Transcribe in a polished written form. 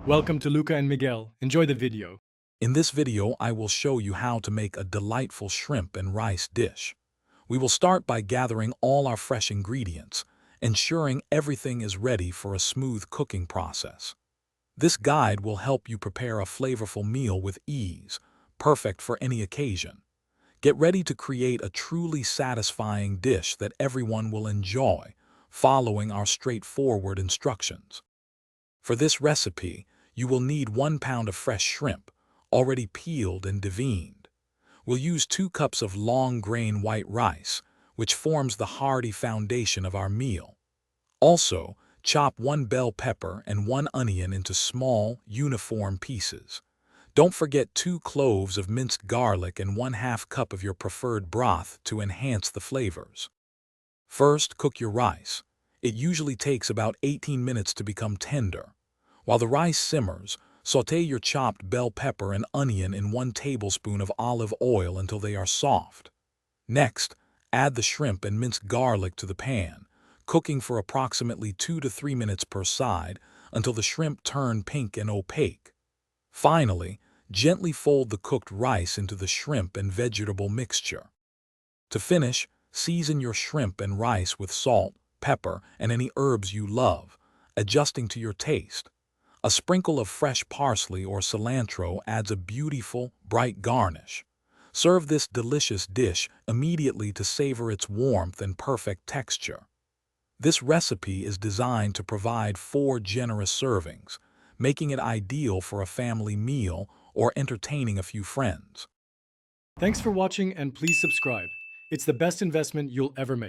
Welcome to Luca and Miguel. Enjoy the video. In this video, I will show you how to make a delightful shrimp and rice dish. We will start by gathering all our fresh ingredients, ensuring everything is ready for a smooth cooking process. This guide will help you prepare a flavorful meal with ease, perfect for any occasion. Get ready to create a truly satisfying dish that everyone will enjoy, following our straightforward instructions. For this recipe, you will need 1 pound of fresh shrimp, already peeled and deveined. We'll use 2 cups of long-grain white rice, which forms the hearty foundation of our meal. Also, chop 1 bell pepper and 1 onion into small, uniform pieces. Don't forget 2 cloves of minced garlic and 1/2 cup of your preferred broth to enhance the flavors. First, cook your rice. It usually takes about 18 minutes to become tender. While the rice simmers, sauté your chopped bell pepper and onion in 1 tablespoon of olive oil until they are soft. Next, add the shrimp and minced garlic to the pan, cooking for approximately 2 to 3 minutes per side until the shrimp turn pink and opaque. Finally, gently fold the cooked rice into the shrimp and vegetable mixture. To finish, season your shrimp and rice with salt, pepper, and any herbs you love, adjusting to your taste. A sprinkle of fresh parsley or cilantro adds a beautiful, bright garnish. Serve this delicious dish immediately to savor its warmth and perfect texture. This recipe is designed to provide 4 generous servings, making it ideal for a family meal or entertaining a few friends. Thanks for watching and please subscribe. It's the best investment you'll ever make.